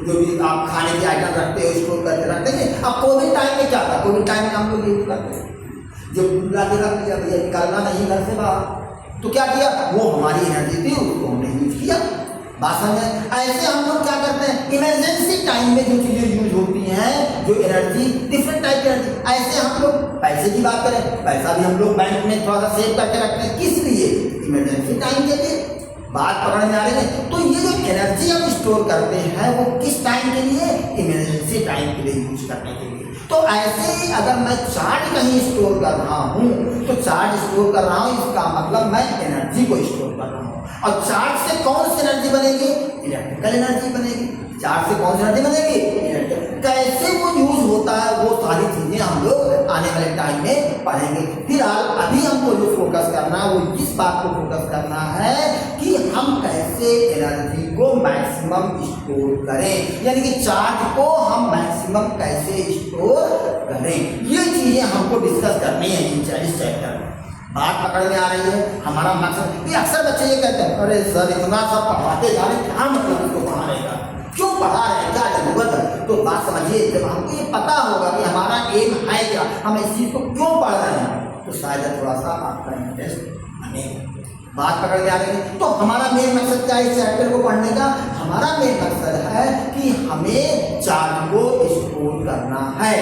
जो भी आप खाने के आइटम रखते हो, स्टोर करके रखते हैं। अब कोविड टाइम में क्या था? कोविड टाइम में हम लोग यूज करते हैं, जो ला के रख दिया भैया, निकालना नहीं घर से बाहर, तो क्या किया? वो हमारी एनर्जी थी, उसको हमने यूज किया। बात समझे? ऐसे हम लोग क्या करते हैं? इमरजेंसी टाइम में जो चीजें यूज होती हैं, जो एनर्जी, डिफरेंट टाइप की एनर्जी, ऐसे हम लोग पैसे की बात करें, पैसा भी हम लोग बैंक में थोड़ा सा सेव करके रखते हैं। किस लिए? इमरजेंसी टाइम के लिए। बात पकड़ में आ रही है? तो ये जो एनर्जी हम स्टोर करते हैं, वो किस टाइम के लिए? इमरजेंसी टाइम के लिए यूज करने के लिए। तो ऐसे ही अगर मैं चार्ज कहीं स्टोर कर रहा हूँ, तो चार्ज स्टोर कर रहा हूँ, इसका मतलब मैं एनर्जी को स्टोर कर रहा हूँ। और चार्ज से कौन सी एनर्जी बनेगी? इलेक्ट्रिकल एनर्जी बनेगी। चार्ज से कौन सी एनर्जी बनेगी? इलेक्ट्रिकल। कैसे वो यूज होता है, वो सारी चीजें हम लोग आने वाले टाइम में पढ़ेंगे। फिलहाल अभी हमको जो फोकस करना है, वो इस बात को फोकस करना है कि हम कैसे एनर्जी को मैक्सिमम स्टोर करें, यानी कि चार्ज को हम मैक्सिमम कैसे स्टोर करें। ये चीजें हमको डिस्कस करनी है इस चैप्टर में। बात पकड़ में आ रही है? हमारा मकसद ये, अक्सर बच्चे ये कहते हैं, अरे सर इतना सब पढ़ाते जा रहे, क्या मतलब इसको पढ़ाने का, क्यों पढ़ा रहे हैं, क्या जरूरत है? तो बात समझिए, जब हमको ये पता होगा कि हमारा एम है क्या, हम इस चीज को क्यों पढ़ रहे हैं, तो शायद थोड़ा सा आपका इंटरेस्ट बनेगा। बात पकड़ में आ रही है? तो हमारा मेन मकसद क्या है इस चैप्टर को पढ़ने का? हमारा मेन मकसद है कि हमें चार्ज को स्टोर करना है।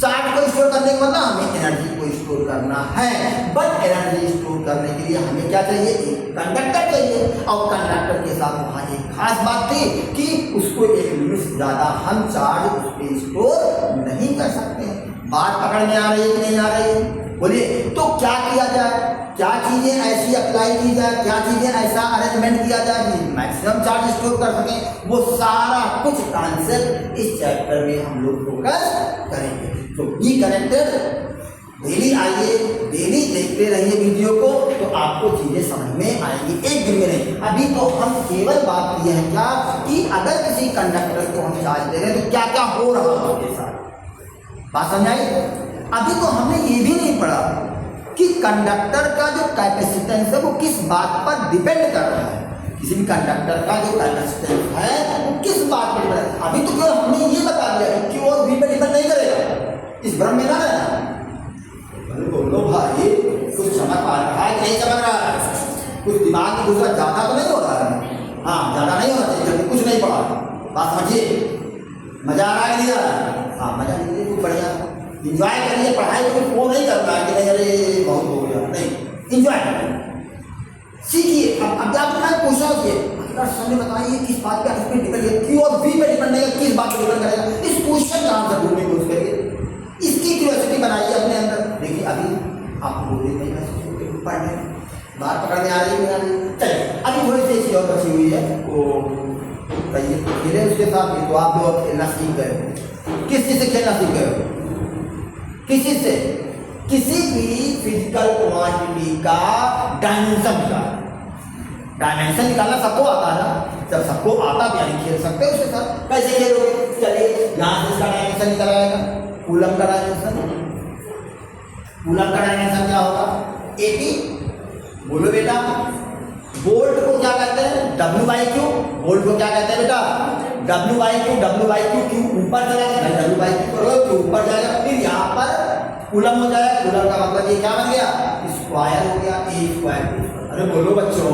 चार्ज को स्टोर करने का मतलब हमें एनर्जी को स्टोर करना है। बट एनर्जी स्टोर करने के लिए हमें क्या चाहिए? एक कंडक्टर चाहिए। और कंडक्टर के साथ वहाँ एक खास बात थी कि उसको एक लिमिट से ज़्यादा हम चार्ज उस पर स्टोर नहीं कर सकते। बात पकड़ में आ रही है कि नहीं आ रही है? बोलिए, तो क्या किया जाए? क्या चीज़ें ऐसी अप्लाई की जाए, क्या चीज़ें ऐसा अरेंजमेंट किया जाए कि मैक्सिमम चार्ज स्टोर कर सकें? वो सारा कुछ कॉन्सेप्ट इस चैप्टर में हम लोग फोकस करेंगे। तो बी कनेक्टेड, डेली आइए, डेली देखते रहिए वीडियो को, तो आपको चीजें समझ में आएंगी। एक दिन में नहीं, अभी तो हम केवल बात किए हैं क्या कि अगर किसी कंडक्टर को हम चार्ज दे रहे हैं तो क्या क्या हो रहा है उसके साथ। बात समझाई? अभी तो हमने ये भी नहीं पढ़ा कि कंडक्टर का जो कैपेसिटेंस है वो किस बात पर डिपेंड कर रहा है। किसी भी कंडक्टर का जो कैपेसिटेंस है वो किस बात पर डिपेंड है। अभी तो केवल हमने ये बता दिया कि वो V पर डिपेंड नहीं करेगा। इस भ्रम में ना रहना। बोलो भाई, कुछ समझ आ रहा है कि नहीं समझ रहा है? कुछ दिमाग में दूसरा ज्यादा तो नहीं हो रहा है? हाँ, ज्यादा नहीं होना चाहिए जब कुछ नहीं पढ़ा। बात समझिए, मजा आ रहा है कि नहीं आ रहा है? हाँ, मजा लीजिए, खूब बढ़िया इंजॉय करिए। पढ़ाई को वो नहीं करना है कि नहीं अरे बहुत हो गया, नहीं, इंजॉय करिए, सीखिए। अब आप मैं पूछा कि सर ने बताइए किस बात पे डिपेंड करेगा, क्यू और V पे डिपेंड करेगा, किस बात पे डिपेंड करेगा। इस क्वेश्चन का आंसर ढूंढने की कोशिश करिए, इसकी क्यूरियोसिटी बनाइए अपने अंदर। देखिए अभी आपको बोलिए नहीं पढ़ने, बात पकड़ में आ रही है? चलिए अभी थोड़ी सी चीज और बची हुई है, वो कहिए खेले उसके साथ भी। तो आप लोग खेलना सीख गए। किस चीज से खेलना सीख गए? किसी से? किसी भी फिजिकल क्वांटिटी का डायमेंशन निकालना। डायमेंशन निकालना सबको आता है ना? जब सबको आता है यानी खेल सकते हो उसके साथ। कैसे खेलोगे? चलिए यहाँ से इसका डायमेंशन निकला जाएगा, कूलम का डायमेंशन। कूलम का डायमेंशन क्या होगा? 80। बोलो बेटा, वोल्ट को क्या कहते हैं? W/Q। वोल्ट को क्या कहते हैं बेटा? W/Q। W/Q, Q ऊपर चला जाएगा, W/Q ऊपर जाएगा। फिर यहाँ पर कूलम हो जाए, कूलम का मतलब ये क्या बन गया, स्क्वायर हो गया, ए स्क्वायर। अरे बोलो बच्चों,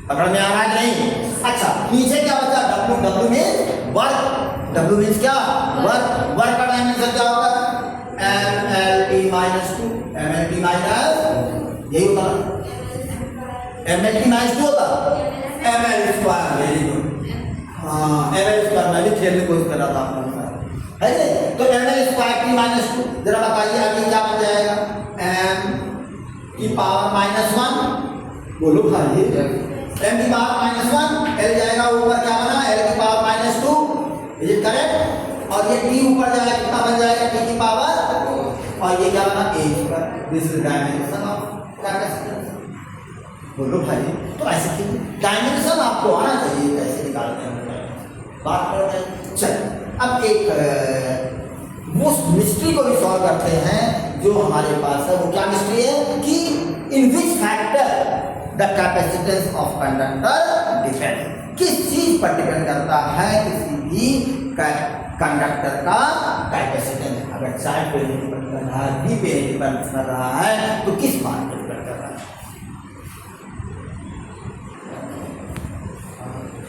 पकड़ में आ रहा है नहीं? अच्छा नीचे क्या बचा, W, W means work, W means क्या, वर्क, वर्क का डायमेंशन क्या होता है, M L T minus two, M L T minus, यही होता है, M L T minus two होता, M L square, very good. हाँ एम एल स्क्वायर, मैं भी खेलने की कोशिश कर रहा था आपको, है नहीं? तो M L square T minus two, जरा बताइए आगे क्या बन जाएगा, एम की पावर माइनस वन, बोलो भाई, एम की पावर माइनस वन, एल जाएगा ऊपर, क्या बना, एल की power minus two, is it correct? और ये टी ऊपर जाएगा, कितना बन जाएगा, टी की पावर, और ये क्या बना, A square. This is dimension of capacitance. बोलो भाई, तो ऐसे क्यों, डायमेंशन आपको आना चाहिए, कैसे निकालते हैं बात करते हैं। चल अब एक वो मिस्ट्री को भी सॉल्व करते हैं जो हमारे पास है। वो क्या मिस्ट्री है कि in which factor the capacitance of conductor depend, किस चीज पर डिपेंड करता है किसी भी कंडक्टर का कैपेसिटेंस। अगर चार्ज पे डिपेंड कर रहा है, बी पे डिपेंड कर रहा है, तो किस बात पर डिपेंड कर रहा है?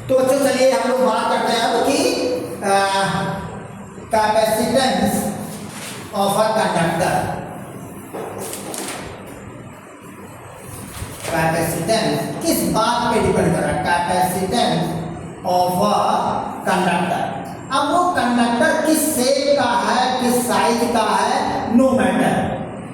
तो बच्चों चलिए हम लोग बात करते हैं अब कि capacitance of a conductor, capacitance किस बात पे डिपेंड कर रहा है, कैपेसिटेंस ऑफ अ कंडक्टर। अब वो कंडक्टर किस शेप का है, किस साइज का है, नो मैटर,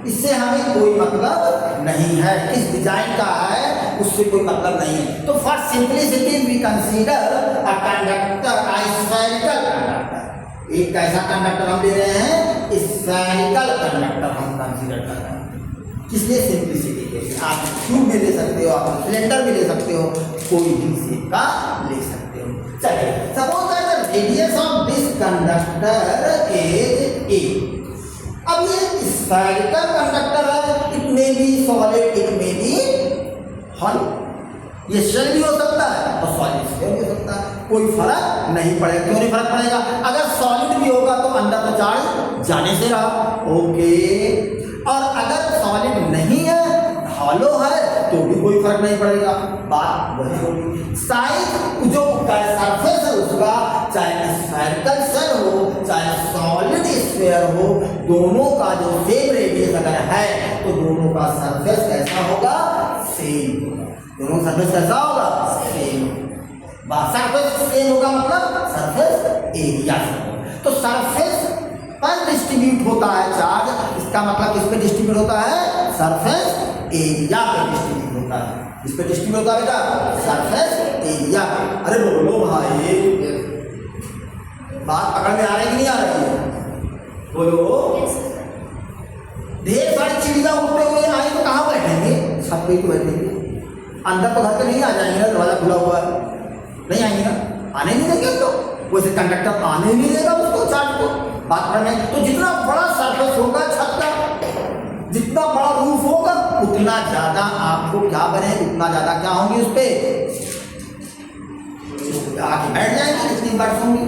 इससे हमें कोई मतलब नहीं है, किस डिजाइन का है उससे कोई मतलब नहीं है। तो for simplicity we consider a conductor a spherical conductor. एक कैसा कंडक्टर हम ले रहे हैं, स्फेरिकल कंडक्टर हम कंसीडर कर रहे हैं। किसलिए, सिंपलिसिटी के लिए। आप ट्यूब भी ले सकते हो, आप सिलेंडर भी ले सकते हो, कोई भी शेप का ले सकते हो। चलिए suppose that the radius of this conductor is a. अब ये स्फेरिकल कंडक्टर है, it may be solid, it may be hollow, ये शेल भी हो सकता है और सॉलिड शेल भी हो सकता है, कोई फर्क नहीं पड़ेगा। क्यों नहीं फर्क पड़ेगा, अगर सॉलिड भी होगा तो अंदर तो चार्ज जाने से रहा, ओके, और अगर सॉलिड नहीं है, हॉलो है, तो भी कोई फर्क नहीं पड़ेगा, बात वही होगी। साइज जो सरफेस है उसका, चाहे स्फेरिकल शेल हो चाहे सॉलिड स्फीयर हो, दोनों का जो सेम रेडियस अगर है तो दोनों का सरफेस कैसा होगा, सेम होगा। दोनों सरफेस कैसा होगा, सेम। सरफेस सेम होगा मतलब सरफेस एरिया। तो सरफेस पर डिस्ट्रीब्यूट होता है चार्ज, इसका मतलब किस पे डिस्ट्रीब्यूट होता है, सरफेस एरिया पे डिस्ट्रीब्यूट होता है। इस पे डिस्ट्रीब्यूट होता है बेटा, सरफेस एरिया पे। अरे बोलो भाई, बात पकड़ में आ रही कि नहीं आ रही है, बोलो। ढेर सारी चिड़िया उड़ते हुए आई तो कहाँ बैठेंगे, छत पे तो बैठेंगे, अंदर तो घर पे नहीं आ जाएंगे ना, दरवाजा खुला हुआ है, नहीं आएंगे ना, आने नहीं देंगे तो, वैसे कंडक्टर आने नहीं देगा उसको, चार्ज को बात करने। तो जितना बड़ा सरफेस होगा छत का, जितना बड़ा रूफ होगा, उतना ज्यादा आपको क्या बने, उतना ज्यादा क्या होंगी उस पर आके बैठ जाएंगे, जितनी बार होंगी,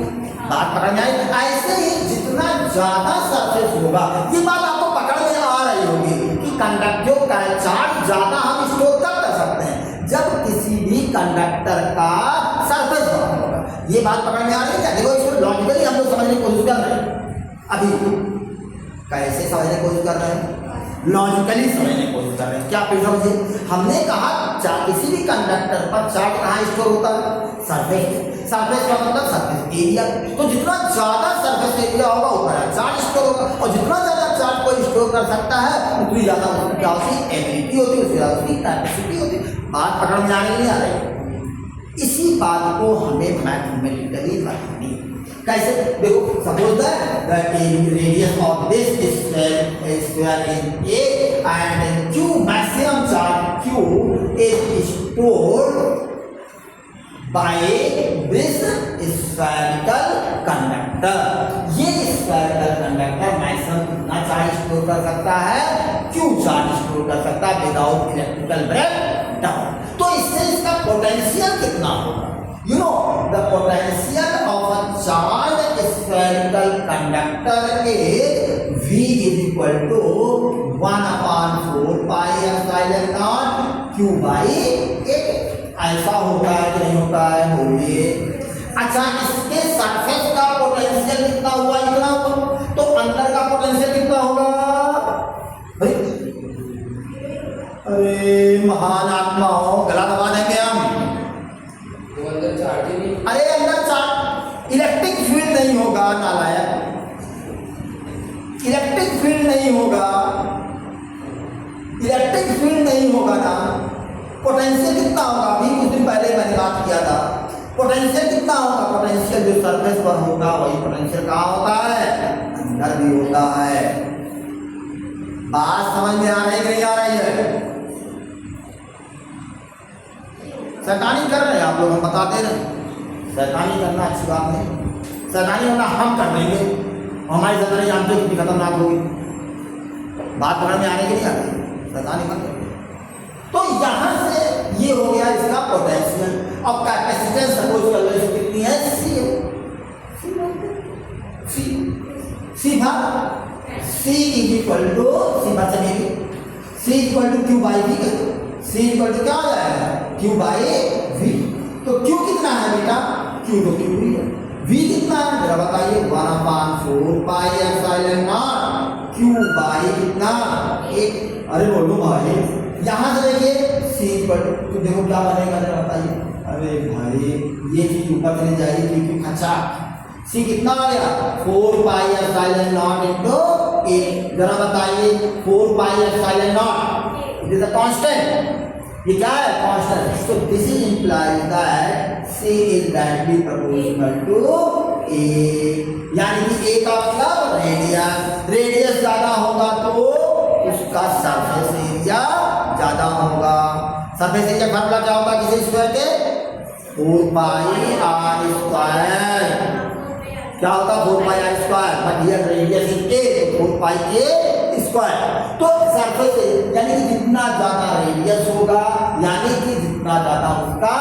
बात पकड़ में आई। ऐसे ही जितना ज्यादा सरफेस होगा, ये बात आपको पकड़ में आ रही होगी कि कंडक्टर का चार्ज ज्यादा हम स्टोर कर सकते हैं जब किसी भी कंडक्टर का सरफेस बड़ा होगा। ये बात पकड़ में आ रही है क्या? देखो इसको लॉजिकली हम लोग समझने की कोशिश कर रहे हैं। अभी कैसे समझने की कोशिश कर रहे हैं, लॉजिकली समझने की कोशिश कर रहे हैं। क्या फिर समझिए, हमने कहा किसी भी कंडक्टर पर चार्ज कहाँ स्टोर होता है, सरफेस। सरफेस का मतलब सरफेस एरिया। तो जितना ज्यादा सरफेस एरिया होगा उतना चार्ज स्टोर होगा, और जितना ज्यादा चार्ज कोई स्टोर कर सकता है उतनी ज्यादा उसकी क्या होती है, एबिलिटी होती है, उसकी ज्यादा उसकी कैपेसिटी होती है। बात पकड़ में आने नहीं आ रही। इसी बात को हमें मैथमेटिकली रखनी कैसे, देखो suppose that radius of this sphere is a and q, maximum charge q is stored by this spherical conductor। ये spherical conductor मैक्सिमम कितना चार्ज स्टोर कर सकता है, q चार्ज स्टोर कर सकता है विदाउट इलेक्ट्रिकल ब्रेकडाउन। तो इससे इसका पोटेंशियल कितना होगा, you know the potential of a charged spherical conductor is v is equal to 1/4 pi epsilon naught Q by A. ऐसा होता है कि नहीं होता है? बोलिए। अच्छा, इसके सरफेस का पोटेंशियल कितना हुआ? इतना हुआ। तो अंदर का पोटेंशियल कितना होगा भाई? अरे महान आत्मा हो, गला दबा देंगे हम। तो अंदर चार्ज ही नहीं। अरे अंदर चार्ज, इलेक्ट्रिक फील्ड नहीं होगा नालायक, इलेक्ट्रिक फील्ड नहीं होगा, इलेक्ट्रिक फील्ड नहीं होगा ना। पोटेंशियल कितना होगा? अभी कुछ दिन पहले मैंने बात किया था, पोटेंशियल कितना होगा? पोटेंशियल जो सरफेस पर होगा वही पोटेंशियल कहाँ होता है? अंदर भी होता है। बात समझ में आ रही है कि नहीं आ रही है? शैतानी कर रहे हैं आप लोग, हम बता दे रहे हैं। शैतानी करना अच्छी बात नहीं, शैतानी होना हम कर देंगे, हमारी शैतानी जानते हो कितनी खतरनाक होगी। बात पकड़ में आने की नहीं आ रही, शैतानी मत करो। तो यहाँ से ये हो गया इसका पोटेंशियल। और कैपेसिटेंस सपोज कर लो इसकी कितनी है? सी भाग C is equal to C बात चलेगी, C equal to Q by V. C equal to क्या हो जाएगा? Q by V. तो क्यू कितना है बेटा? क्यू तो क्यू ही है। वी कितना है जरा बताइए? 1/4 pi epsilon naught Q by कितना? 1। अरे बोलो भाई, यहाँ से देखिए सी इक्वल तो देखो क्या बनेगा जरा बताइए। अरे भाई ये चीज ऊपर चली जाएगी क्योंकि खचा। सी कितना आ गया? 4 pi epsilon naught into A. जरा बताइए 4 pi epsilon naught, it is a constant. ये क्या है? Constant. So this is implies that C is directly proportional to A, यानी कि ए का मतलब रेडियस। रेडियस ज्यादा होगा तो उसका सरफेस एरिया ज्यादा होगा। सरफेस एरिया फॉर्मूला क्या होगा किसी स्क्वायर के? 4 पाई आर स्क्वायर। क्या होता है? 4 pi R square, but here radius is A, 4 pi A square. तो सरफेस यानी कि जितना ज्यादा रेडियस होगा, यानी कि जितना ज्यादा उसका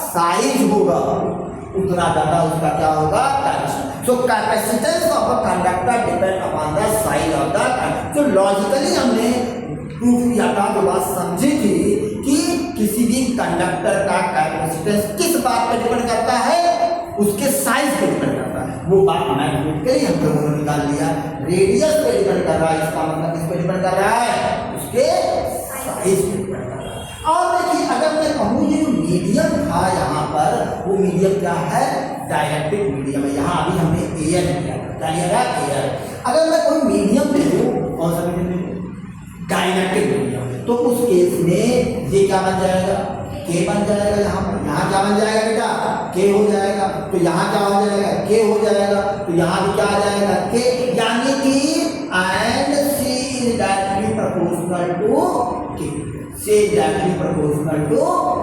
साइज होगा, उतना ज्यादा उसका क्या होगा? Capacitance. So capacitance of a conductor depend upon the size of the conductor. तो लॉजिकली हमने प्रूफ किया था, तो बात समझी थी कि किसी भी कंडक्टर का कैपेसिटेंस किस बात पर डिपेंड करता है? उसके साइज पर डिपेंड करता है। वो बात मैथमेटिकली हम लोगों ने निकाल लिया। रेडियस पे डिपेंड कर रहा है, इसका मतलब किस पे डिपेंड कर रहा है? उसके साइज पे डिपेंड कर रहा है। और देखिए अगर मैं कहूँ ये जो मीडियम था यहाँ पर, वो मीडियम क्या है? डाइलेक्ट्रिक मीडियम है। यहाँ अभी हमने एयर लिया, क्या लिया था? एयर। अगर मैं कोई मीडियम ले लूँ, कौन सा मीडियम ले लूँ? डाइलेक्ट्रिक मीडियम, तो उस केस में ये क्या बन जाएगा? के बन जाएगा। यहाँ पर यहाँ क्या बन जाएगा बेटा? के हो जाएगा। तो यहाँ क्या हो जाएगा? के हो जाएगा। तो यहाँ भी क्या आ जाएगा? के। यानी कि and C is directly proportional to K. C is directly proportional to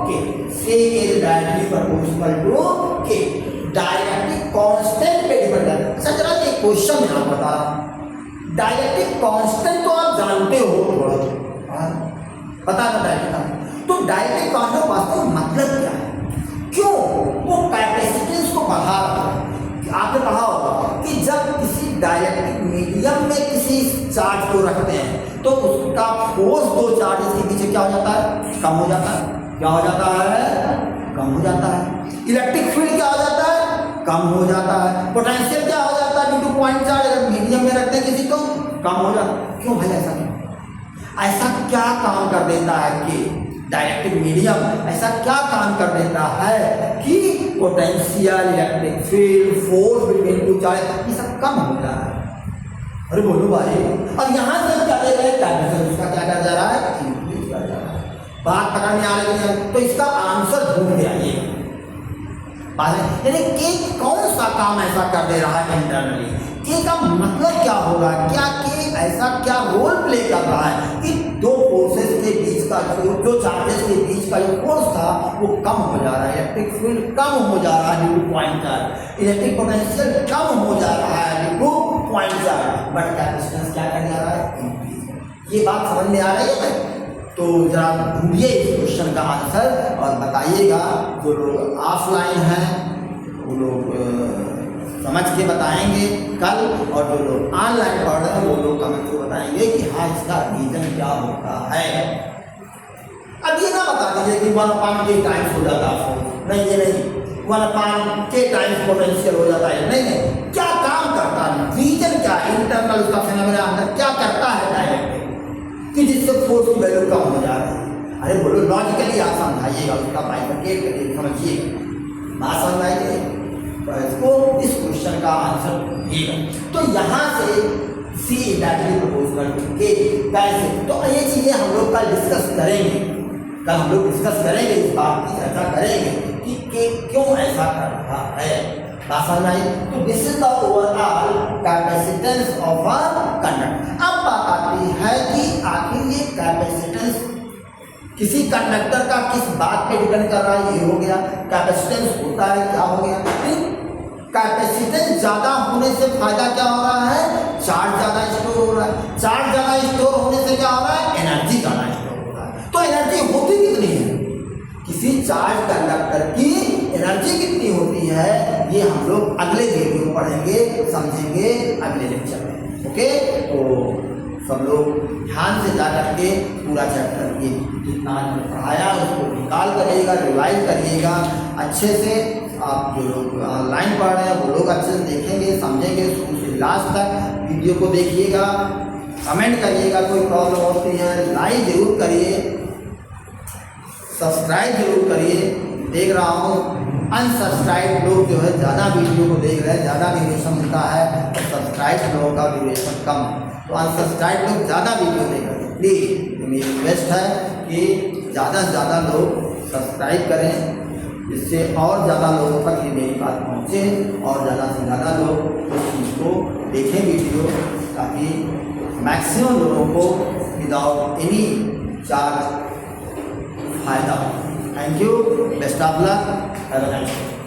K. C is directly proportional to K. Directly constant पे डिपेंड करता है। अच्छा जरा एक क्वेश्चन यहाँ बता रहा हूँ। डायरेक्ट्रिक कांस्टेंट तो आप जानते हो थोड़ा, पता ना डायरेक्ट्रिक। तो डायरेक्ट्रिक कांस्टेंट वास्तव में मतलब क्या है? क्यों वो कैपेसिटेंस को बढ़ा रहा है? आपने पढ़ा होगा कि जब किसी डायलेक्ट्रिक मीडियम में किसी चार्ज को रखते हैं तो उसका फोर्स दो चार्जेस के पीछे क्या हो जाता है? कम हो जाता है। क्या हो जाता है? कम हो जाता है। इलेक्ट्रिक फील्ड क्या हो जाता है? कम हो जाता है। पोटेंशियल क्या हो जाता है? ड्यू टू पॉइंट चार्ज अगर मीडियम में रखते हैं किसी को, कम हो जाता है। क्यों भाई ऐसा क्यों? ऐसा क्या काम कर देता है कि डायरेक्ट्रिक मीडियम ऐसा क्या काम कर देता है कि potential, electric field, force between two charge ये सब कम हो जा रहा है? अरे बोलो भाई। और यहाँ से क्या दे रहे हैं? कैपेसिटेंस उसका क्या कर जा रहा है? इंक्रीज कर जा रहा है। बात पकड़ में आ रही है? तो इसका आंसर ढूंढ के आइए। यानी के कौन सा काम ऐसा कर दे रहा है इंटरनली? के का मतलब क्या होगा? क्या के ऐसा क्या रोल प्ले कर रहा है कि दो फोर्सेस के बीच का जो चार्जेस के बीच का जो फोर्स था वो कम हो जा रहा है, इलेक्ट्रिक फील्ड कम हो जा रहा है due to point charge, electric potential कम हो जा रहा है due to point charge, but capacitance क्या कर जा रहा है? ये बात समझ में आ रही है? तो जरा ढूंढिए इस क्वेश्चन का आंसर और बताइएगा। जो लोग ऑफलाइन हैं वो लोग समझ के बताएंगे कल, और जो लोग ऑनलाइन पढ़ रहे हैं वो लोग कमेंट को बताएंगे कि हाँ इसका रीजन क्या होता है। अब ये ना बता दीजिए कि 1/k टाइम्स हो जाता है, नहीं ये नहीं, 1/k टाइम्स पोटेंशियल हो जाता है, नहीं नहीं, क्या काम करता है, रीजन क्या इंटरनल उसका फिनोमेना अंदर क्या करता है डायरेक्ट कि जिससे फोर्स की वैल्यू कम हो जा रही है। अरे बोलो लॉजिकली आप समझाइएगा, उसका बाइफरकेट करके समझिएगा, बात समझ आएगी तो इसको इस क्वेश्चन का आंसर ढूंढिएगा। तो यहाँ से सी इनडायरेक्टली प्रोपोर्शनल टू के कैसे, तो ये चीज़ें हम लोग कल डिस्कस करेंगे, कल हम लोग डिस्कस करेंगे, इस बात की चर्चा करेंगे कि के क्यों ऐसा कर रहा है, बात समझ आई। तो this is the overall capacitance of a conductor. अब बात आती है कि आखिर ये कैपेसिटेंस किसी कंडक्टर का किस बात पे डिपेंड कर रहा है, ये हो गया कैपेसिटेंस होता है, क्या हो गया, कैपेसिटेंस ज्यादा होने से फायदा क्या हो रहा है, चार्ज ज्यादा स्टोर हो रहा है, चार्ज ज्यादा स्टोर होने से क्या हो रहा है, एनर्जी ज्यादा स्टोर हो रहा है। तो एनर्जी होती कितनी है, किसी चार्ज कंडक्टर की एनर्जी कितनी होती है, ये हम लोग अगले वीडियो पढ़ेंगे, समझेंगे अगले लेक्चर में। ओके, तो सब लोग ध्यान से जा करके पूरा चैप्टर ये जितना हमने पढ़ाया उसको निकाल करिएगा, रिवाइज करिएगा अच्छे से। आप जो लोग ऑनलाइन पढ़ रहे हैं वो लोग अच्छे से देखेंगे, समझेंगे, शुरू से लास्ट तक वीडियो को देखिएगा, कमेंट करिएगा, कोई प्रॉब्लम होती है लाइक जरूर करिए, सब्सक्राइब जरूर करिए। देख रहा हूँ अनसब्सक्राइब लोग जो है ज़्यादा वीडियो को देख रहे हैं, ज़्यादा ड्यूरेशन मिलता है, और सब्सक्राइब लोगों का ड्यूरेशन कम है, तो अनसब्सक्राइब लोग ज़्यादा वीडियो देख रहे हैं। प्लीज़ मेरी रिक्वेस्ट है कि ज़्यादा से ज़्यादा लोग सब्सक्राइब करें, जिससे और ज़्यादा लोगों तक ये मेरी बात पहुँचे और ज़्यादा से ज़्यादा लोग उस चीज़ को देखें वीडियो, ताकि मैक्सिमम लोगों को विदाउट एनी चार्ज फायदा हो। Thank you, best of luck, have a nice day.